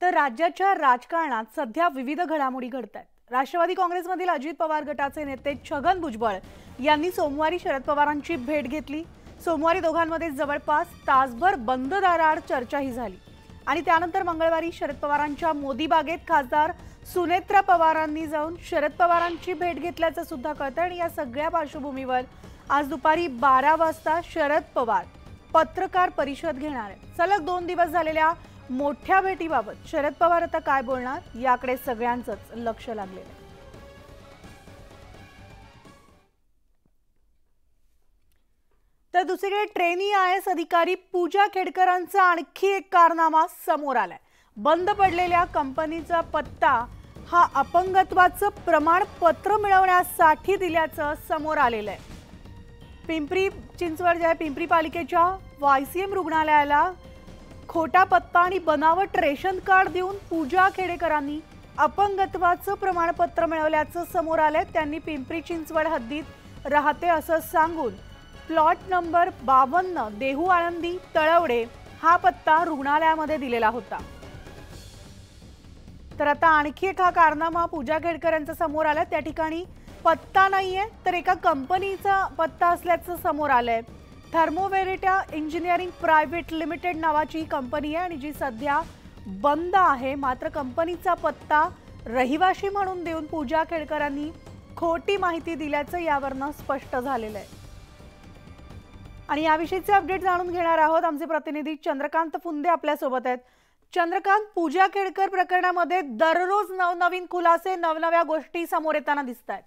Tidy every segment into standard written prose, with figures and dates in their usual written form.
तर राज्याच्या राजकारणात सध्या विविध घडामोडी घडतात। राष्ट्रवादी काँग्रेसमधील अजित पवार गटाचे नेते छगन भुजबळ यांनी सोमवारी शरद पवारांची भेट घेतली। सोमवारी दोघांमध्ये जवळपास तासभर बंद दाराआड चर्चाही झाली आणि त्यानंतर मंगळवारी शरद पवारांच्या मोदी बागेत खासदार सुनेत्रा पवारांनी जाऊन शरद पवारांची भेट घेतल्याचं सुद्धा कळतं। आणि या सगळ्या पार्श्वभूमीवर आज दुपारी 12 वाजता शरद पवार पत्रकार परिषद घेणार आहेत। सलग 2 दिवस झालेल्या मोठ्या भेटीबाबत शरद पवार आता काय बोलणार याकडे सगळ्यांचंच लक्ष लागलेलं आहे। तर दुसरीकडे ट्रेनी IAS अधिकारी पूजा खेडकरांचा आणखी एक कारनामा समोर आलाय। बंद पडलेल्या कंपनीचा पत्ता हा अपंगत्वाचं प्रमाणपत्र मिळवण्यासाठी दिल्याचं समोर आलेलं आहे। पिंपरी चिंचवड ज्या पिंपरी पालिकेच्या YCM रुग्णालयाला खोटा पत्ता आणि बनावट रेशन कार्ड देऊन पूजा खेडेकरांनी अपंगत्वाचं प्रमाणपत्र मिळवल्याचं समोर आलंय। त्यांनी पिंपरी चिंचवड हद्दीत राहते असं सांगून प्लॉट नंबर 52 देहू आळंदी तळवडे हा पत्ता रुग्णालयामध्ये दिलेला होता। तर आता आणखी एक कारनामा पूजा खेडकरांचा समोर आला। त्या ठिकाणी पत्ता नाहीये तर एका कंपनीचा पत्ता असल्याचं समोर आलंय। थर्मोवेरिटा इंजिनिअरिंग प्रायव्हेट लिमिटेड नावाची कंपनी आहे आणि जी सध्या बंद आहे। मात्र कंपनीचा पत्ता रहिवाशी म्हणून देऊन पूजा खेडकरांनी खोटी माहिती दिल्याचं यावरनं स्पष्ट झालेलं आहे। आणि याविषयीचे अपडेट जाणून घेणार आहोत। आमचे प्रतिनिधी चंद्रकांत फुंदे आपल्या सोबत आहेत। चंद्रकांत, पूजा खेडकर प्रकरणामध्ये दररोज नवनवीन खुलासे नवनव्या गोष्टी समोर येताना दिसतात।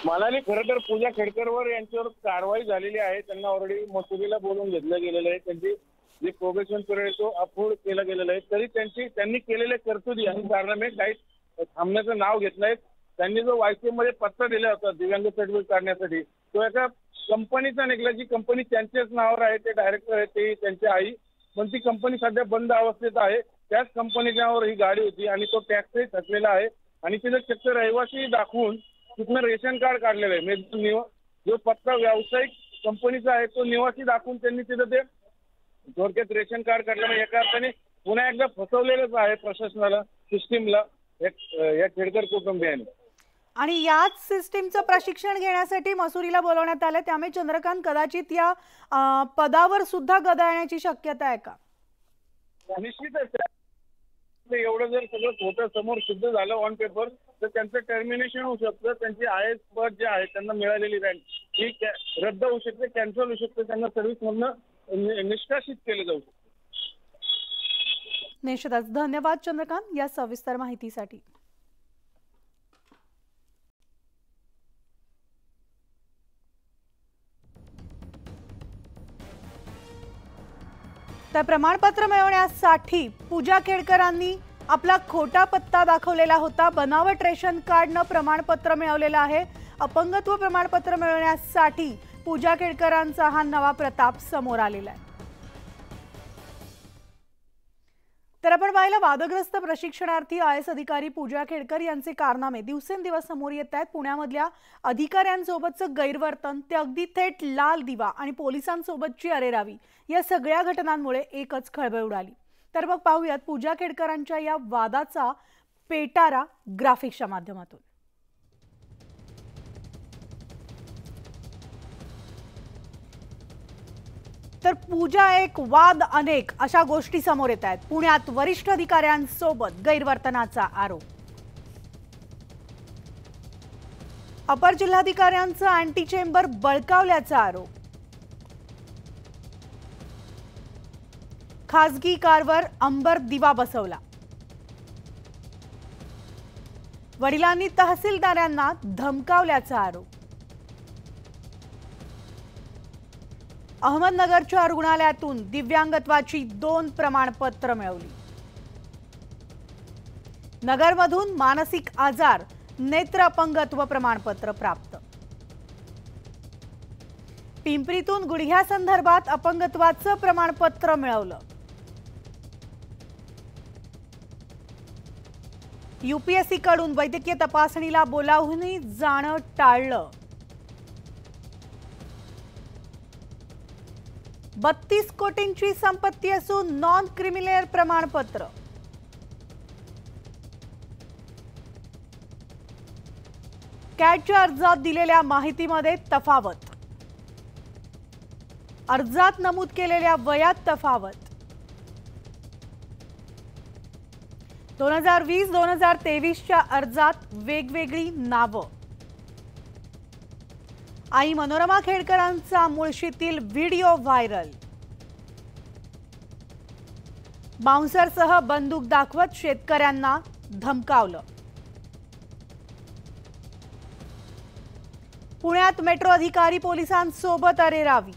मनाली खरं तर पूजा खेडकरवर यांच्यावर कारवाई झालेली आहे। त्यांना ऑलरेडी मसुरीला बोलून घेतलं गेलेलं आहे। त्यांची जे प्रोबेशन पिरियड तो अफोर्ड केला गेलेला आहे। तरी त्यांनी केलेले कर्तुदी आणि कारनामे काही थांबण्याचं नाव घेत नाहीत। त्यांनी जो YCM मध्ये पत्ता दिला होता दिव्यांग सर्टिफिकेट काढण्यासाठी तो एका कंपनीचा निघाला। जी कंपनी त्यांच्याच नावावर आहे, ते डायरेक्टर आहेत, ते त्यांची आई, पण ती कंपनी सध्या बंद अवस्थेत आहे। त्याच कंपनीच्या नावावर ही गाडी होती आणि तो टॅक्सही थकलेला आहे आणि तिथे चक्क रहिवासी दाखवून तिथनं रेशन कार्ड काढलेलं आहे। म्हणजे जो पत्ता व्यावसायिक कंपनीचा आहे तो निवासी दाखवून त्यांनी तिथं ते थोडक्यात रेशन कार्ड काढल्यामुळे एका अर्थाने पुन्हा एकदा फसवलेलंच आहे प्रशासनाला, सिस्टीमला या खेडकर कुटुंबियांनी। आणि याच सिस्टीमचं प्रशिक्षण घेण्यासाठी मसुरीला बोलवण्यात आले। त्यामुळे चंद्रकांत कदाचित या पदावर सुद्धा गदा येण्याची शक्यता आहे का? निश्चितच एवढं जर सगळं खोटं समोर सिद्ध झालं ऑन पेपर तर त्यांचं टर्मिनेशन होऊ शकतं। त्यांची IAS पद जे आहे त्यांना मिळालेली रँक ही रद्द होऊ शकते, कॅन्सल होऊ शकते, त्यांना सर्व्हिसमधनं निष्कासित केलं जाऊ शकतं। निश्चितच धन्यवाद चंद्रकांत या सविस्तर माहितीसाठी। तर प्रमाणपत्र मिळवण्यासाठी पूजा खेडकरांनी आपला खोटा पत्ता दाखवलेला होता। बनावट रेशन कार्डनं प्रमाणपत्र मिळवलेलं आहे। अपंगत्व प्रमाणपत्र मिळवण्यासाठी पूजा खेडकरांचा हा नवा प्रताप समोर आलेला आहे। तर आपण पाहिलं वादग्रस्त प्रशिक्षणार्थी IAS अधिकारी पूजा खेडकर यांचे कारनामे दिवसेंदिवस समोर येत आहेत। पुण्यामधल्या अधिकाऱ्यांसोबतचं गैरवर्तन ते अगदी थेट लाल दिवा आणि पोलिसांसोबतची अरेरावी या सगळ्या घटनांमुळे एकच खळबळ उडाली। तर मग पाहूयात पूजा खेडकरांच्या या वादाचा पेटारा ग्राफिक्सच्या माध्यमातून। तर पूजा एक वाद अनेक अशा गोष्टी समोर येत आहेत। पुण्यात वरिष्ठ अधिकाऱ्यांसोबत गैरवर्तनाचा आरोप। अपर जिल्हाधिकाऱ्यांचं अँटी चेंबर बळकावल्याचा आरोप। खासगी कारवर अंबर दिवा बसवला। वडिलांनी तहसीलदारांना धमकावल्याचा आरोप। अहमदनगरच्या रुग्णालयातून दिव्यांगत्वाची 2 प्रमाणपत्र मिळवली। नगरमधून मानसिक आजार नेत्र अपंगत्व प्रमाणपत्र प्राप्त। पिंपरीतून गुडघ्यासंदर्भात अपंगत्वाचं प्रमाणपत्र मिळवलं। UPSC कडून वैद्यकीय तपासणीला बोलावूनही जाणं टाळलं। 32 कोटींची संपत्ती असून नॉन क्रिमिनल प्रमाणपत्र। कॅटच्या अर्जात दिलेल्या माहितीमध्ये तफावत, अर्जात नमूद केलेल्या वयात तफावत, 2020-2023च्या अर्जात वेगवेगळी नावं, आई मनोरमा खेडकरांचा मुळशीतील व्हिडिओ व्हायरल, बाउन्सरसह बंदूक दाखवत शेतकऱ्यांना धमकावलं, पुण्यात मेट्रो अधिकारी पोलिसांसोबत अरेरावी,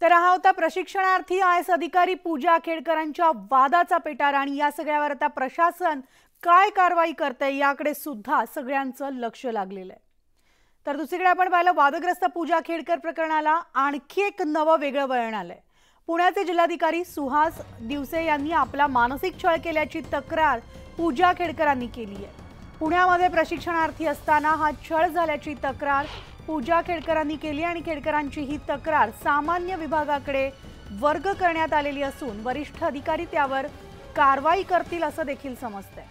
तर हा होता प्रशिक्षणार्थी आयएस अधिकारी पूजा खेडकरांच्या वादाचा पेटार। आणि या सगळ्यावर आता प्रशासन काय कारवाई करते याकडे सुद्धा सगळ्यांचं लक्ष लागलेलं आहे। तर दुसरीकडे आपण पाहिलं, वादग्रस्त पूजा खेडकर प्रकरणाला आणखी एक नवं वेगळं वळण आलंय। पुण्याचे जिल्हाधिकारी सुहास दिवसे यांनी आपला मानसिक छळ केल्याची तक्रार पूजा खेडकरांनी केली आहे। पुण्यामध्ये प्रशिक्षणार्थी असताना हा छळ झाल्याची तक्रार पूजा खेडकरांनी केली आणि खेडकरांची ही तक्रार सामान्य विभागाकडे वर्ग करण्यात आलेली असून वरिष्ठ अधिकारी त्यावर कारवाई करतील असं देखील समजतंय।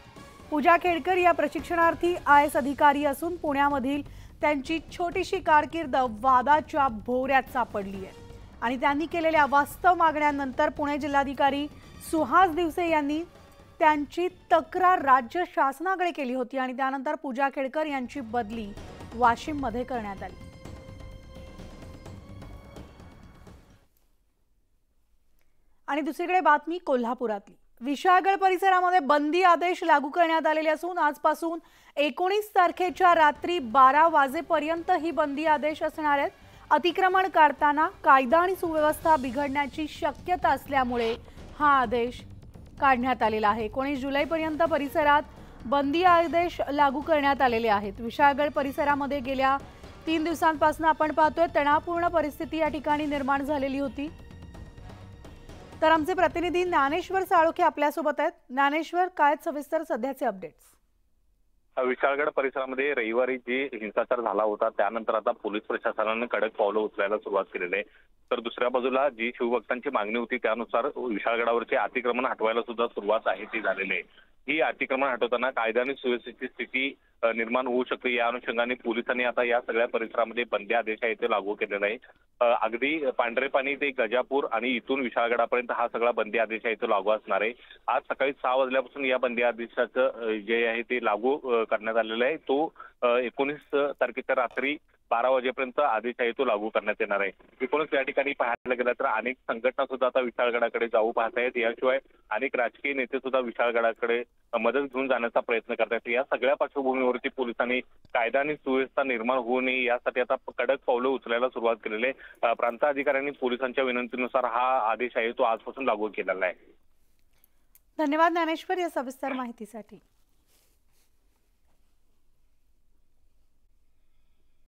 पूजा खेडकर या प्रशिक्षणार्थी आयएस अधिकारी असून पुण्यामधील त्यांची छोटीशी कारकीर्द वादाच्या भोवऱ्यात सापडली आहे आणि त्यांनी केलेल्या वास्तव मागण्यांनंतर पुणे जिल्हाधिकारी सुहास दिवसे यांनी त्यांची तक्रार राज्य शासनाकडे केली होती आणि त्यानंतर पूजा खेडकर यांची बदली वाशिममध्ये करण्यात आली। आणि दुसरीकडे बातमी कोल्हापुरातली, विशाळगड परिसरामध्ये बंदी आदेश लागू करण्यात आलेले असून आजपासून 19 तारखेच्या रात्री 12 वाजेपर्यंत ही बंदी आदेश असणार आहेत। अतिक्रमण काढताना कायदा आणि सुव्यवस्था बिघडण्याची शक्यता असल्यामुळे हा आदेश काढण्यात आलेला आहे। 19 जुलैपर्यंत परिसरात बंदी आदेश लागू करण्यात आलेले आहेत। विशाळगड परिसरामध्ये गेल्या 3 दिवसांपासून आपण पाहतोय तणावपूर्ण परिस्थिती या ठिकाणी निर्माण झालेली होती। तर आमचे प्रतिनिधी ज्ञानेश्वर साळोखे आपल्यासोबत आहेत। ज्ञानेश्वर, काय सविस्तर सध्याचे अपडेट्स? विशाळगड परिसरामध्ये रविवारी जी हिंसाचार झाला होता त्यानंतर आता पोलीस प्रशासनाने कडक पावलं उचलायला सुरुवात केलेली आहे। तर दुसऱ्या बाजूला जी शिवभक्तांची मागणी होती त्यानुसार विशाळगडावरचे अतिक्रमण हटवायला सुद्धा सुरुवात आहे ती झालेली आहे। ही अतिक्रमण हटवताना कायदा आणि सुव्यवस्थेची स्थिती निर्माण होऊ शकते या अनुषंगाने पोलिसांनी आता या सगळ्या परिसरामध्ये बंदी आदेश आहे ते लागू केलेला आहे। अगदी पांढरेपाणी ते गजापूर आणि इथून विशाळगडापर्यंत हा सगळा बंदी आदेश आहे तो लागू असणार आहे। आज सकाळी 6 वाजल्यापासून या बंदी आदेशाचं जे आहे ते लागू करण्यात आलेलं आहे। तो 19 तारखेच्या रात्री 12 वाजेपर्यंत आदेश आहे तो लागू करण्यात येणार आहे। एकूणच या ठिकाणी पाहायला गेलं तर अनेक संघटना सुद्धा आता विशाळगडाकडे जाऊ पाहत आहेत। याशिवाय अनेक राजकीय नेते सुद्धा विशाळगडाकडे मदत घेऊन जाण्याचा प्रयत्न करत आहेत। या सगळ्या पार्श्वभूमीवरती पोलिसांनी कायदा आणि सुव्यवस्था निर्माण होऊ नये यासाठी आता कडक पावलं उचलायला सुरुवात केलेली आहे। प्रांत अधिकाऱ्यांनी पोलिसांच्या विनंतीनुसार हा आदेश आहे तो आजपासून लागू केलेला आहे। धन्यवाद ज्ञानेश्वर या सविस्तर माहितीसाठी।